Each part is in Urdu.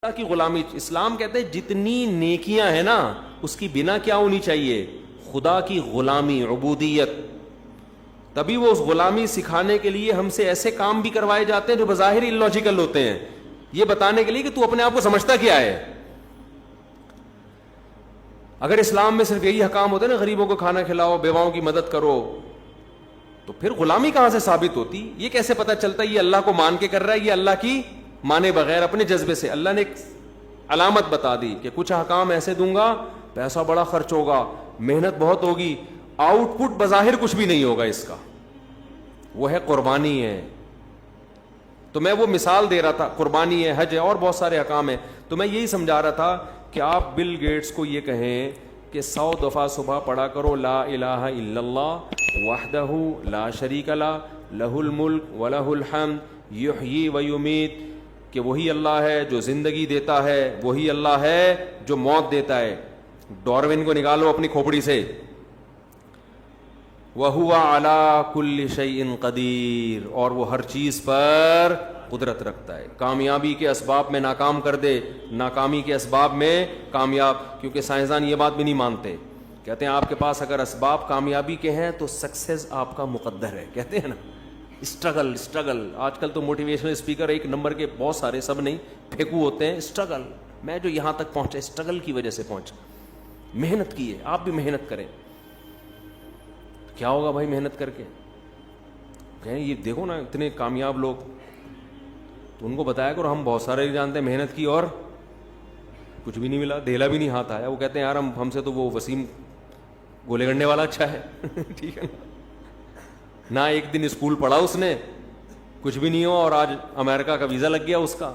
اللہ کی غلامی. اسلام کہتے ہیں جتنی نیکیاں ہیں نا اس کی بنا کیا ہونی چاہیے؟ خدا کی غلامی, عبودیت. تبھی وہ اس غلامی سکھانے کے لیے ہم سے ایسے کام بھی کروائے جاتے ہیں جو بظاہر اللاجیکل ہوتے ہیں, یہ بتانے کے لیے کہ تو اپنے آپ کو سمجھتا کیا ہے. اگر اسلام میں صرف یہی حکام ہوتے نا, غریبوں کو کھانا کھلاؤ, بیواؤں کی مدد کرو, تو پھر غلامی کہاں سے ثابت ہوتی؟ یہ کیسے پتہ چلتا ہے یہ اللہ کو مان کے کر رہا ہے, یہ اللہ کی مانے بغیر اپنے جذبے سے؟ اللہ نے ایک علامت بتا دی کہ کچھ احکام ایسے دوں گا, پیسہ بڑا خرچ ہوگا, محنت بہت ہوگی, آؤٹ پٹ بظاہر کچھ بھی نہیں ہوگا اس کا, وہ ہے قربانی ہے. تو میں وہ مثال دے رہا تھا, قربانی ہے, حج ہے, اور بہت سارے احکام ہیں. تو میں یہی سمجھا رہا تھا کہ آپ بل گیٹس کو یہ کہیں کہ 100 دفعہ صبح پڑھا کرو لا الہ الا اللہ وحدہ لا شریک لہ لہ الملک ولہ الحمد یحیی و یمیت, کہ وہی اللہ ہے جو زندگی دیتا ہے, وہی اللہ ہے جو موت دیتا ہے. ڈاروین کو نکالو اپنی کھوپڑی سے. وَهُوَ عَلَى كُلِّ شَيْءٍ قَدِيرٌ, اور وہ ہر چیز پر قدرت رکھتا ہے. کامیابی کے اسباب میں ناکام کر دے, ناکامی کے اسباب میں کامیاب. کیونکہ سائنسدان یہ بات بھی نہیں مانتے, کہتے ہیں آپ کے پاس اگر اسباب کامیابی کے ہیں تو سکسیس آپ کا مقدر ہے. کہتے ہیں نا اسٹرگل اسٹرگل. آج کل تو موٹیویشنل اسپیکر ایک نمبر کے بہت سارے, سب نہیں, پھینکو ہوتے ہیں. اسٹرگل, میں جو یہاں تک پہنچا اسٹرگل کی وجہ سے پہنچا, محنت کی ہے. آپ بھی محنت کریں. کیا ہوگا بھائی محنت کر کے؟ کہیں یہ دیکھو نا اتنے کامیاب لوگ, تو ان کو بتایا کرو ہم بہت سارے جانتے ہیں محنت کی اور کچھ بھی نہیں ملا, دھیلا بھی نہیں ہاتھ آیا. وہ کہتے ہیں یار ہم سے تو وہ وسیم گولے گنڈے والا اچھا ہے. ٹھیک ہے نہ ایک دن اسکول پڑھا اس نے, کچھ بھی نہیں ہو, اور آج امریکہ کا ویزا لگ گیا اس کا.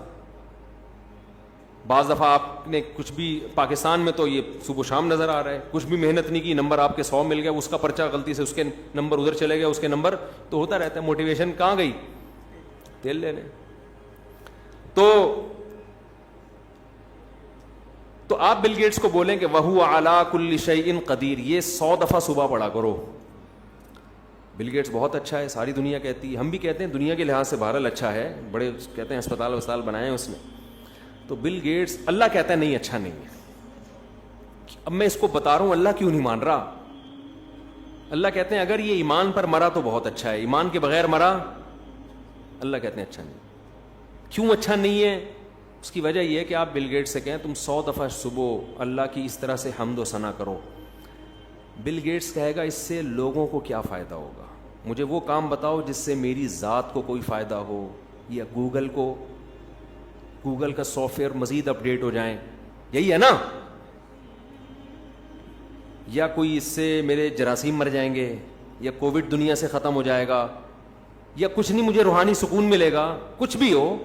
بعض دفعہ آپ نے کچھ بھی, پاکستان میں تو یہ صبح شام نظر آ رہا ہے, کچھ بھی محنت نہیں کی, نمبر آپ کے 100 مل گیا, اس کا پرچہ غلطی سے اس کے نمبر ادھر چلے گیا, اس کے نمبر تو ہوتا رہتا ہے. موٹیویشن کہاں گئی؟ تیل لینے. تو آپ بل گیٹس کو بولیں کہ وَهُوَ عَلَى كُلِّ شَيْءٍ قَدِيرٌ, یہ 100 دفعہ صبح پڑھا کرو. بل گیٹس بہت اچھا ہے, ساری دنیا کہتی ہے, ہم بھی کہتے ہیں دنیا کے لحاظ سے بہرحال اچھا ہے, بڑے کہتے ہیں اسپتال بنائے ہیں اس نے. تو بل گیٹس, اللہ کہتا ہے نہیں اچھا نہیں ہے. اب میں اس کو بتا رہا ہوں اللہ کیوں نہیں مان رہا. اللہ کہتے ہیں اگر یہ ایمان پر مرا تو بہت اچھا ہے, ایمان کے بغیر مرا, اللہ کہتے ہیں اچھا نہیں. کیوں اچھا نہیں ہے؟ اس کی وجہ یہ ہے کہ آپ بل گیٹس سے کہیں تم 100 دفعہ صبح اللہ کی اس طرح سے حمد و ثنا کرو. بل گیٹس کہے گا اس سے لوگوں کو کیا فائدہ ہوگا, مجھے وہ کام بتاؤ جس سے میری ذات کو کوئی فائدہ ہو, یا گوگل کا سافٹ ویئر مزید اپڈیٹ ہو جائیں, یہی ہے نا, یا کوئی اس سے میرے جراثیم مر جائیں گے, یا کووڈ دنیا سے ختم ہو جائے گا, یا کچھ نہیں مجھے روحانی سکون ملے گا, کچھ بھی ہو.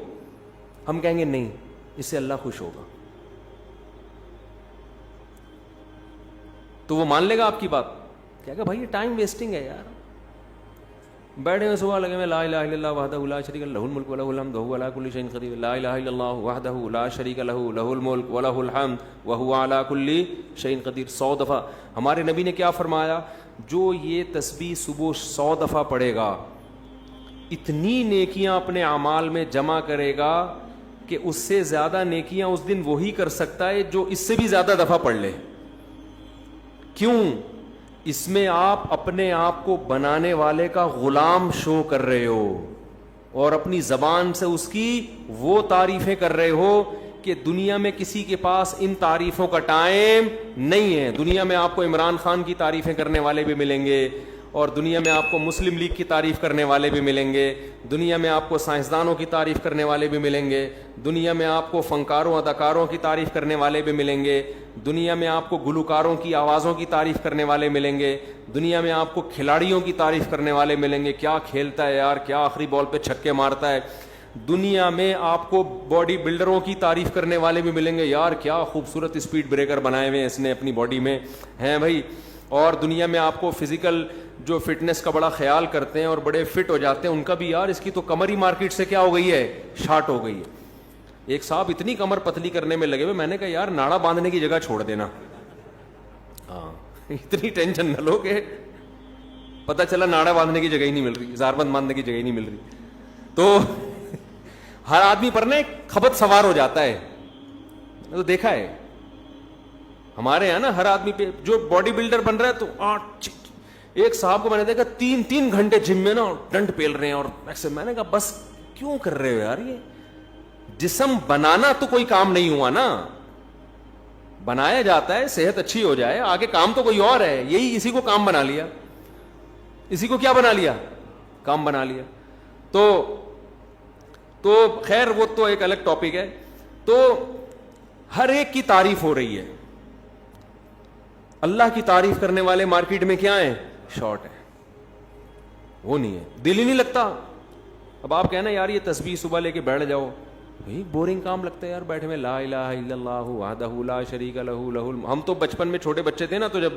ہم کہیں گے نہیں, اس سے اللہ خوش ہوگا. تو وہ مان لے گا آپ کی بات, کہے گا بھائی یہ ٹائم ویسٹنگ ہے یار, بیٹھے ہوئے صبح لگے میں لا الہ الا اللہ وحدہ لا شریک لہ لہ الملک ولہ الحمد وہو علی کل شیء قدیر, لا الہ الا اللہ وحدہ لا شریک لہ لہ الملک ولہ الحمد وہو علی کل شیء قدیر 100 دفعہ. ہمارے نبی نے کیا فرمایا, جو یہ تسبیح صبح 100 دفعہ پڑھے گا اتنی نیکیاں اپنے اعمال میں جمع کرے گا کہ اس سے زیادہ نیکیاں اس دن وہی کر سکتا ہے جو اس سے بھی زیادہ دفعہ پڑھ لے. کیوں؟ اس میں آپ اپنے آپ کو بنانے والے کا غلام شو کر رہے ہو, اور اپنی زبان سے اس کی وہ تعریفیں کر رہے ہو کہ دنیا میں کسی کے پاس ان تعریفوں کا ٹائم نہیں ہے. دنیا میں آپ کو عمران خان کی تعریفیں کرنے والے بھی ملیں گے, اور دنیا میں آپ کو مسلم لیگ کی تعریف کرنے والے بھی ملیں گے, دنیا میں آپ کو سائنسدانوں کی تعریف کرنے والے بھی ملیں گے, دنیا میں آپ کو فنکاروں اداکاروں کی تعریف کرنے والے بھی ملیں گے, دنیا میں آپ کو گلوکاروں کی آوازوں کی تعریف کرنے والے ملیں گے, دنیا میں آپ کو کھلاڑیوں کی تعریف کرنے والے ملیں گے, کیا کھیلتا ہے یار, کیا آخری بال پہ چھکے مارتا ہے. دنیا میں آپ کو باڈی بلڈروں کی تعریف کرنے والے بھی ملیں گے, یار کیا خوبصورت اسپیڈ بریکر بنائے ہوئے اس نے اپنی باڈی میں, ہیں بھائی. اور دنیا میں آپ کو فزیکل جو فٹنس کا بڑا خیال کرتے ہیں اور بڑے فٹ ہو جاتے ہیں, ان کا بھی یار اس کی تو کمر ہی مارکیٹ سے کیا ہو گئی ہے, شارٹ ہو گئی ہے. ایک صاحب اتنی کمر پتلی کرنے میں لگے ہوئے, میں نے کہا یار ناڑا باندھنے کی جگہ چھوڑ دینا, ہاں اتنی ٹینشن نہ لو کہ پتہ چلا ناڑا باندھنے کی جگہ ہی نہیں مل رہی, زار بند باندھنے کی جگہ ہی نہیں مل رہی. تو ہر آدمی پر نا ایک خبت سوار ہو جاتا ہے تو دیکھا ہے ہمارے یہاں نا ہر آدمی پہ جو باڈی بلڈر بن رہا ہے تو ایک صاحب کو میں نے دیکھا 3 گھنٹے جم میں نا ڈنڈ پیل رہے ہیں اور ایسے. میں نے کہا بس کیوں کر رہے ہو یار, یہ جسم بنانا تو کوئی کام نہیں ہوا نا, بنایا جاتا ہے صحت اچھی ہو جائے, آگے کام تو کوئی اور ہے. یہی اسی کو کام بنا لیا, اسی کو کیا بنا لیا, کام بنا لیا. تو خیر وہ تو ایک الگ ٹاپک ہے. تو ہر ایک کی تعریف ہو رہی ہے, اللہ کی تعریف کرنے والے مارکیٹ میں کیا ہیں, شارٹ ہے, وہ نہیں ہے, دل ہی نہیں لگتا. اب آپ کہنا یار یہ تسبیح صبح لے کے بیٹھ جاؤ, بورنگ کام لگتا ہے یار بیٹھے میں, لا الہ الا اللہ وحدہ لا شریک لہ ہم تو بچپن میں چھوٹے بچے تھے نا, تو جب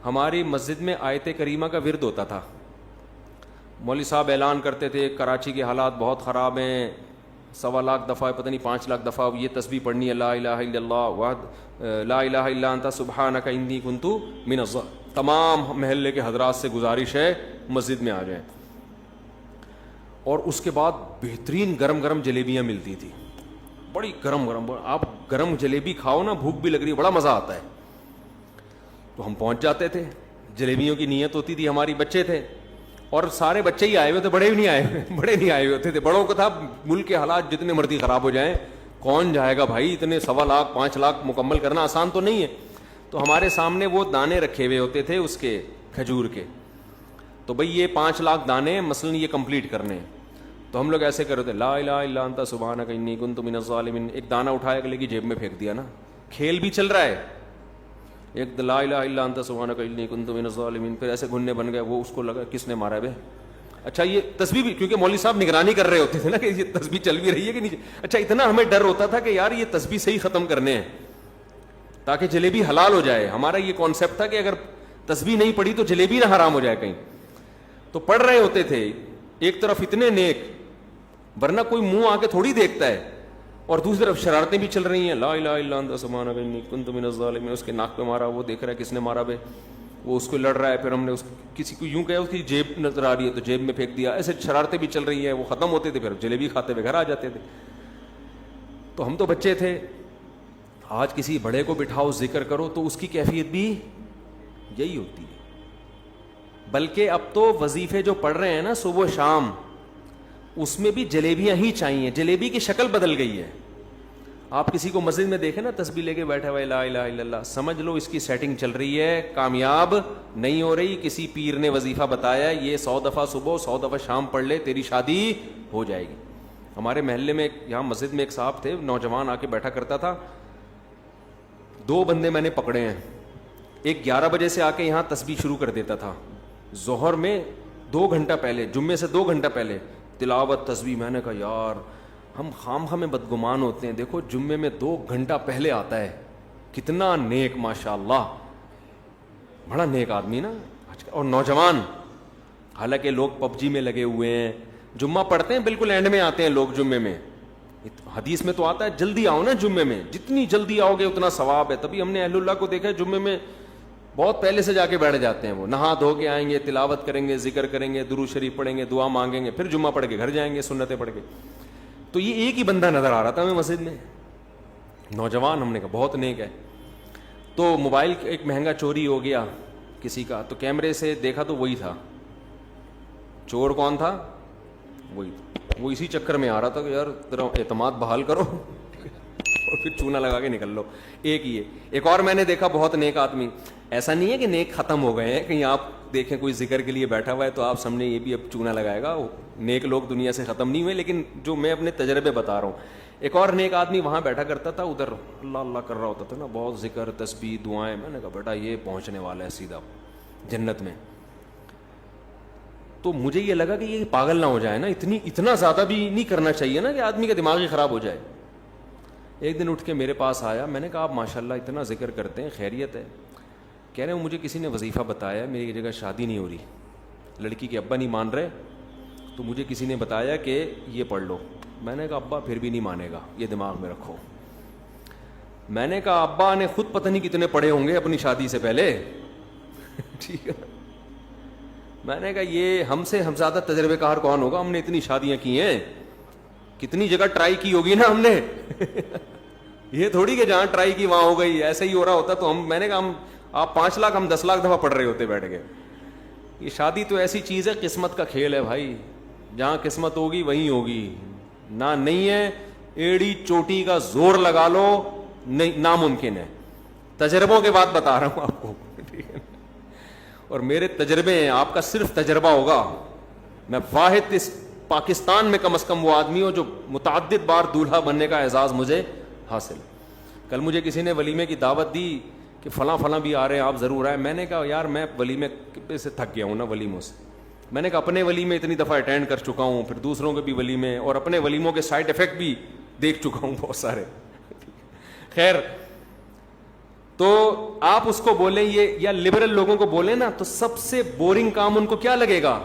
ہماری مسجد میں آیت کریمہ کا ورد ہوتا تھا, مولوی صاحب اعلان کرتے تھے کراچی کے حالات بہت خراب ہیں, 1.25 لاکھ دفعہ پتہ نہیں 5 لاکھ دفعہ یہ تسبیح پڑھنی ہے, لا الہ الا اللہ لا الہ الا انت سبحانک انی کنت من الظالمین. تمام محلے کے حضرات سے گزارش ہے مسجد میں آ جائیں. اور اس کے بعد بہترین گرم گرم جلیبیاں ملتی تھی, بڑی گرم گرم. آپ گرم جلیبی کھاؤ نا, بھوک بھی لگ رہی ہے, بڑا مزہ آتا ہے. تو ہم پہنچ جاتے تھے, جلیبیوں کی نیت ہوتی تھی, ہماری بچے تھے اور سارے بچے ہی آئے ہوئے تھے, بڑے بھی نہیں آئے ہوئے, بڑے نہیں آئے ہوئے ہوتے تھے. بڑوں کو تھا ملک کے حالات جتنے مرضی خراب ہو جائیں کون جائے گا بھائی, اتنے 1.25 لاکھ 5 لاکھ مکمل کرنا آسان تو نہیں ہے. تو ہمارے سامنے وہ دانے رکھے ہوئے ہوتے تھے اس کے کھجور کے, تو بھئی یہ 5 لاکھ دانے مثلاً یہ کمپلیٹ کرنے ہیں. تو ہم لوگ ایسے کر رہے تھے, لا الہ الا انت سبحانک انی کنت من الظالمین. ایک دانہ اٹھایا اگلے کی جیب میں پھینک دیا نا, کھیل بھی چل رہا ہے. ایک لا الہ الا انت سبحانک انی کنت من الظالمین, پھر ایسے گھننے بن گئے. وہ اس کو لگا کس نے مارا ہے بے, اچھا یہ تسبیح بھی, کیونکہ مولوی صاحب نگرانی کر رہے ہوتے تھے نا کہ یہ تسبیح چل بھی رہی ہے کہ نہیں. اچھا اتنا ہمیں ڈر ہوتا تھا کہ یار یہ تسبیح صحیح ختم کرنے ہیں تاکہ جلیبی حلال ہو جائے. ہمارا یہ کانسیپٹ تھا کہ اگر تسبیح نہیں پڑھی تو جلیبی نہ حرام ہو جائے کہیں. تو پڑھ رہے ہوتے تھے, ایک طرف اتنے نیک, ورنہ کوئی منہ آ کے تھوڑی دیکھتا ہے, اور دوسری طرف شرارتیں بھی چل رہی ہیں, لا الہ الا انت سبحانک انی کنت من الظالمین. اس کے ناک پہ مارا, وہ دیکھ رہا ہے کس نے مارا بے, وہ اس کو لڑ رہا ہے. پھر ہم نے کسی کو یوں کہا اس کی جیب نظر آ رہی ہے تو جیب میں پھینک دیا. ایسے شرارتیں بھی چل رہی ہیں, وہ ختم ہوتے تھے, پھر جلیبی کھاتے ہوئے گھر آ جاتے تھے. تو ہم تو بچے تھے. آج کسی بڑے کو بٹھاؤ ذکر کرو تو اس کی کیفیت بھی یہی ہوتی ہے. بلکہ اب تو وظیفے جو پڑھ رہے ہیں نا صبح شام, اس میں بھی جلیبیاں ہی چاہیے. جلیبی کی شکل بدل گئی ہے. آپ کسی کو مسجد میں دیکھیں نا تسبیح لے کے بیٹھا ہوا ہے, لا الہ الا اللہ, سمجھ لو اس کی سیٹنگ چل رہی ہے, کامیاب نہیں ہو رہی. کسی پیر نے وظیفہ بتایا یہ 100 دفعہ صبح 100 دفعہ شام پڑھ لے تیری شادی ہو جائے گی. ہمارے محلے میں یہاں مسجد میں ایک صاحب تھے, نوجوان آ کے بیٹھا کرتا تھا. 2 بندے میں نے پکڑے ہیں. ایک 11 بجے سے آ کے یہاں تسبیح شروع کر دیتا تھا, ظہر میں 2 گھنٹہ پہلے, جمعے سے 2 گھنٹہ پہلے تلاوت تسبیح. میں نے کہا یار ہم خام میں بدگمان ہوتے ہیں, دیکھو جمعے میں 2 گھنٹہ پہلے آتا ہے, کتنا نیک, ماشاء اللہ بڑا نیک آدمی نا. اور نوجوان, حالانکہ لوگ پب جی میں لگے ہوئے ہیں, جمعہ پڑھتے ہیں بالکل اینڈ میں آتے ہیں لوگ جمعے میں. حدیث میں تو آتا ہے جلدی آؤ نا جمعے میں, جتنی جلدی آؤ گے اتنا ثواب ہے. تبھی ہم نے اہل اللہ کو دیکھا ہے جمعے میں بہت پہلے سے جا کے بیٹھ جاتے ہیں. وہ نہا دھو کے آئیں گے, تلاوت کریں گے, ذکر کریں گے, درود شریف پڑھیں گے, دعا مانگیں گے, پھر جمعہ پڑھ کے گھر جائیں گے سنتیں پڑھ کے. تو یہ ایک ہی بندہ نظر آ رہا تھا ہمیں مسجد میں, نوجوان. ہم نے کہا بہت نیک ہے. تو موبائل ایک مہنگا چوری ہو گیا کسی کا, تو کیمرے سے دیکھا تو وہی تھا. چور کون تھا؟ وہی تھا. وہ اسی چکر میں آ رہا تھا کہ یار ذرا اعتماد بحال کرو اور پھر چونا لگا کے نکل لو. ایک ہی ہے. ایک اور میں نے دیکھا بہت نیک آدمی. ایسا نہیں ہے کہ نیک ختم ہو گئے ہیں, کہیں آپ دیکھیں کوئی ذکر کے لیے بیٹھا ہوا ہے تو آپ سامنے یہ بھی اب چونا لگائے گا. نیک لوگ دنیا سے ختم نہیں ہوئے, لیکن جو میں اپنے تجربے بتا رہا ہوں. ایک اور نیک آدمی وہاں بیٹھا کرتا تھا, ادھر اللہ اللہ کر رہا ہوتا تھا نا, بہت ذکر تسبیح دعائیں. میں نے کہا بیٹا یہ پہنچنے والا ہے سیدھا جنت میں. تو مجھے یہ لگا کہ یہ پاگل نہ ہو جائے نا, اتنا زیادہ بھی نہیں کرنا چاہیے نا کہ آدمی کا دماغ ہی خراب ہو جائے. ایک دن اٹھ کے میرے پاس آیا, میں نے کہا آپ ماشاء اللہ اتنا ذکر کرتے ہیں, خیریت ہے؟ کہہ رہے ہیں مجھے کسی نے وظیفہ بتایا, میری جگہ شادی نہیں ہو رہی, لڑکی کے ابا نہیں مان رہے, تو مجھے کسی نے بتایا کہ یہ پڑھ لو. میں نے کہا ابا پھر بھی نہیں مانے گا, یہ دماغ میں رکھو. میں نے کہا ابا نے خود پتہ نہیں کتنے پڑھے ہوں گے اپنی شادی سے پہلے ٹھیک ہے. میں نے کہا یہ ہم سے ہم زیادہ تجربے کار کون ہوگا, ہم نے اتنی شادیاں کی ہیں, کتنی جگہ ٹرائی کی ہوگی نا ہم نے یہ تھوڑی کہ جہاں ٹرائی کی وہاں ہو گئی, ایسے ہی ہو رہا ہوتا تو میں نے کہا آپ 5 لاکھ ہم 10 لاکھ دفعہ پڑھ رہے ہوتے بیٹھ کے. یہ شادی تو ایسی چیز ہے, قسمت کا کھیل ہے بھائی, جہاں قسمت ہوگی وہیں ہوگی, نہیں ہے ایڑی چوٹی کا زور لگا لو, نہیں ناممکن ہے. تجربوں کے بعد بتا رہا ہوں آپ کو, اور میرے تجربے ہیں, آپ کا صرف تجربہ ہوگا. میں واحد اس پاکستان میں کم از کم وہ آدمی ہوں جو متعدد بار دولہا بننے کا اعزاز مجھے حاصل. کل مجھے کسی نے ولیمے کی دعوت دی کہ فلاں فلاں بھی آ رہے ہیں, آپ ضرور آئیں. میں نے کہا یار میں ولیمے سے تھک گیا ہوں نا, ولیموں سے. میں نے کہا اپنے ولیمے اتنی دفعہ اٹینڈ کر چکا ہوں, پھر دوسروں کے بھی ولیمے, اور اپنے ولیموں کے سائڈ افیکٹ بھی دیکھ چکا ہوں بہت سارے. خیر, تو آپ اس کو بولیں یہ, یا لبرل لوگوں کو بولیں نا, تو سب سے بورنگ کام ان کو کیا لگے گا؟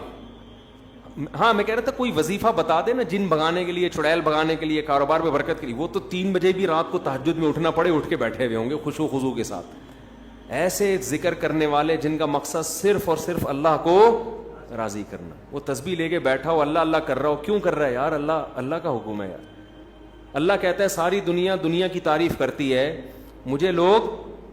ہاں میں کہہ رہا تھا کوئی وظیفہ بتا دے نا, جن بھگانے کے لیے, چڑیل بھگانے کے لیے, کاروبار میں برکت کے لیے. وہ تو 3 بجے بھی رات کو تہجد میں اٹھنا پڑے اٹھ کے بیٹھے ہوئے ہوں گے خشوع و خضوع کے ساتھ. ایسے ذکر کرنے والے جن کا مقصد صرف اور صرف اللہ کو راضی کرنا. وہ تسبیح لے کے بیٹھا ہو, اللہ اللہ کر رہا ہو, کیوں کر رہا ہے یار؟ اللہ کا حکم ہے یار. اللہ کہتا ہے ساری دنیا کی تعریف کرتی ہے, مجھے لوگ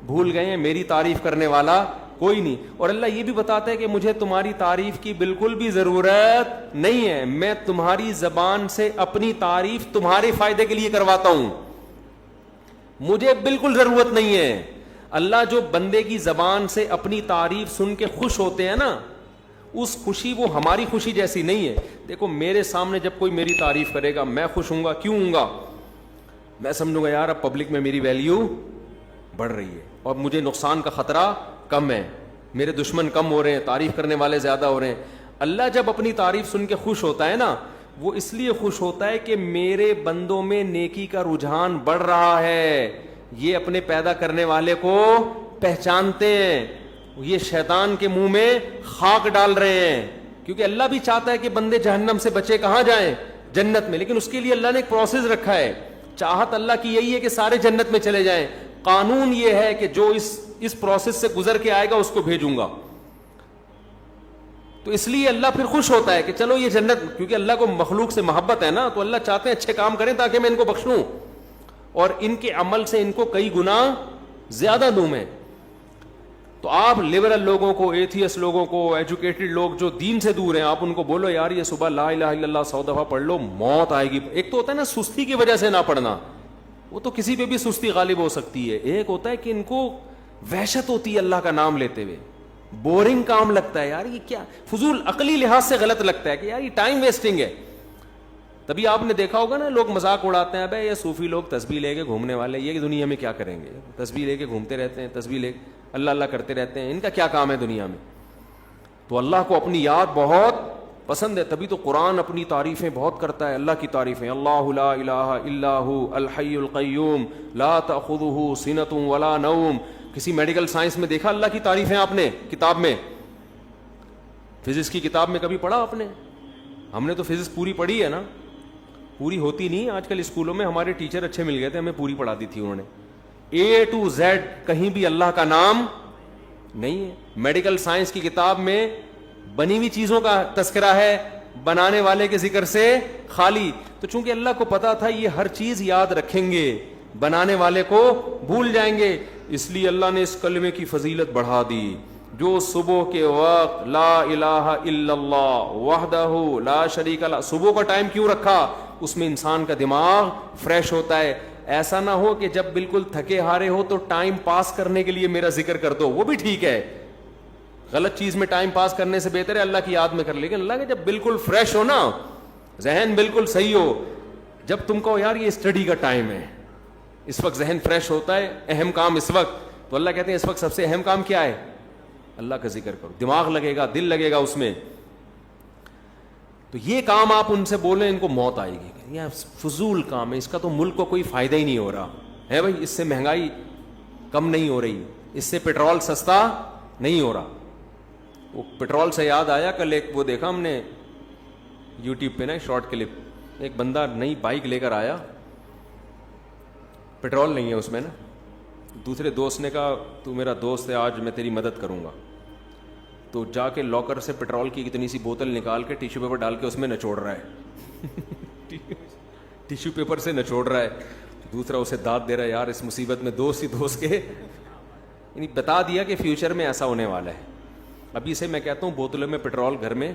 بھول گئے ہیں, میری تعریف کرنے والا کوئی نہیں. اور اللہ یہ بھی بتاتا ہے کہ مجھے تمہاری تعریف کی بالکل بھی ضرورت نہیں ہے, میں تمہاری زبان سے اپنی تعریف تمہارے فائدے کے لیے کرواتا ہوں, مجھے بالکل ضرورت نہیں ہے. اللہ جو بندے کی زبان سے اپنی تعریف سن کے خوش ہوتے ہیں نا, اس خوشی وہ ہماری خوشی جیسی نہیں ہے. دیکھو میرے سامنے جب کوئی میری تعریف کرے گا میں خوش ہوں گا. کیوں ہوں گا؟ میں سمجھوں گا یار اب پبلک میں میری ویلیو بڑھ رہی ہے اور مجھے نقصان کا خطرہ کم ہے, میرے دشمن کم ہو رہے ہیں, تعریف کرنے والے زیادہ ہو رہے ہیں. اللہ جب اپنی تعریف سن کے خوش ہوتا ہے نا, وہ اس لیے خوش ہوتا ہے کہ میرے بندوں میں نیکی کا رجحان بڑھ رہا ہے, یہ اپنے پیدا کرنے والے کو پہچانتے ہیں, یہ شیطان کے منہ میں خاک ڈال رہے ہیں. کیونکہ اللہ بھی چاہتا ہے کہ بندے جہنم سے بچے کہاں جائیں؟ جنت میں. لیکن اس کے لیے اللہ نے ایک پروسیس رکھا ہے. چاہت اللہ کی یہی ہے کہ سارے جنت میں چلے جائیں, قانون یہ ہے کہ جو اس پروسیس سے گزر کے آئے گا اس کو بھیجوں گا. تو اس لیے اللہ پھر خوش ہوتا ہے کہ چلو یہ جنت, کیونکہ اللہ کو مخلوق سے محبت ہے نا, تو اللہ چاہتے ہیں اچھے کام کریں تاکہ میں ان کو بخشوں اور ان کے عمل سے ان کو کئی گنا زیادہ دوں میں. تو آپ لبرل لوگوں کو, ایتھیس لوگوں کو, ایجوکیٹڈ لوگ جو دین سے دور ہیں, آپ ان کو بولو یار یہ صبح لا الہ الا اللہ 100 دفعہ پڑھ لو, موت آئے گی. ایک تو ہوتا ہے نا سستی کی وجہ سے نہ پڑھنا, وہ تو کسی پہ بھی سستی غالب ہو سکتی ہے. ایک ہوتا ہے کہ ان کو وحشت ہوتی ہے اللہ کا نام لیتے ہوئے, بورنگ کام لگتا ہے یار, یہ کیا فضول, عقلی لحاظ سے غلط لگتا ہے کہ یار یہ ٹائم ویسٹنگ ہے. تبھی آپ نے دیکھا ہوگا نا لوگ مذاق اڑاتے ہیں, بھائی یہ صوفی لوگ تسبیح لے کے گھومنے والے, یہ دنیا میں کیا کریں گے, تسبیح لے کے گھومتے رہتے ہیں, تسبیح لے اللہ اللہ کرتے رہتے ہیں, ان کا کیا کام ہے دنیا میں. تو اللہ کو اپنی یاد بہت پسند ہے, تبھی تو قرآن اپنی تعریفیں بہت کرتا ہے, اللہ کی تعریفیں. اللہ لا الہ الا ہو الحی القیوم لا تأخذہ سنۃ ولا نوم. کسی میڈیکل سائنس میں دیکھا اللہ کی تعریفیں آپ نے کتاب میں؟ فزکس کی کتاب میں کبھی پڑھا آپ نے؟ ہم نے تو فزکس پوری پڑھی ہے نا, پوری ہوتی نہیں آج کل اسکولوں میں. ہمارے ٹیچر اچھے مل گئے تھے, ہمیں پوری پڑھا دی تھی انہوں نے. A to Z کہیں بھی اللہ کا نام نہیں ہے. میڈیکل سائنس کی کتاب میں بنی ہوئی چیزوں کا تذکرہ ہے, بنانے والے کے ذکر سے خالی. تو چونکہ اللہ کو پتا تھا یہ ہر چیز یاد رکھیں گے, بنانے والے کو بھول جائیں گے, اس لیے اللہ نے اس کلمے کی فضیلت بڑھا دی. جو صبح کے وقت لا الہ الا اللہ وحدہ لا شریک لہ, صبح کا ٹائم کیوں رکھا؟ اس میں انسان کا دماغ فریش ہوتا ہے. ایسا نہ ہو کہ جب بالکل تھکے ہارے ہو تو ٹائم پاس کرنے کے لیے میرا ذکر کر دو, وہ بھی ٹھیک ہے, غلط چیز میں ٹائم پاس کرنے سے بہتر ہے اللہ کی یاد میں کر. لیکن اللہ کے جب بالکل فریش ہو نا, ذہن بالکل صحیح ہو, جب تم کو یار یہ اسٹڈی کا ٹائم ہے, اس وقت ذہن فریش ہوتا ہے, اہم کام اس وقت, تو اللہ کہتے ہیں اس وقت سب سے اہم کام کیا ہے؟ اللہ کا ذکر کرو. دماغ لگے گا, دل لگے گا اس میں. تو یہ کام آپ ان سے بولیں, ان کو موت آئے گی, یہ فضول کام ہے, اس کا تو ملک کو کوئی فائدہ ہی نہیں ہو رہا ہے. بھائی اس سے مہنگائی کم نہیں ہو رہی, اس سے پیٹرول سستا نہیں ہو رہا. وہ پیٹرول سے یاد آیا, کل ایک وہ دیکھا ہم نے یوٹیوب پہ نا شارٹ کلپ, ایک بندہ نئی بائک لے کر آیا, پیٹرول نہیں ہے اس میں نا. دوسرے دوست نے کہا تو میرا دوست ہے, آج میں تیری مدد کروں گا. تو جا کے لاکر سے پیٹرول کی اتنی سی بوتل نکال کے ٹیشو پیپر ڈال کے اس میں نچوڑ رہا ہے ٹیشو پیپر سے نچوڑ رہا ہے. دوسرا اسے داد دے رہا ہے یار اس مصیبت میں دوست ہی دوست کے, یعنی بتا دیا کہ فیوچر میں ایسا ہونے والا ہے. ابھی سے میں کہتا ہوں بوتلوں میں پٹرول گھر میں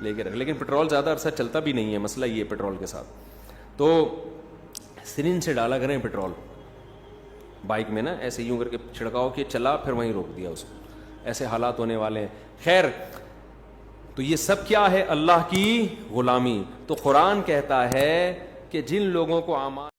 لے کے رکھ, لیکن پٹرول زیادہ عرصہ چلتا بھی نہیں ہے, مسئلہ یہ ہے پٹرول کے ساتھ. تو سرنج سے ڈالا کریں پٹرول بائک میں نا, ایسے یوں کر کے چھڑکاؤ کہ چلا پھر وہیں روک دیا اس کو, ایسے حالات ہونے والے ہیں. خیر, تو یہ سب کیا ہے؟ اللہ کی غلامی. تو قرآن کہتا ہے کہ جن لوگوں کو اعمال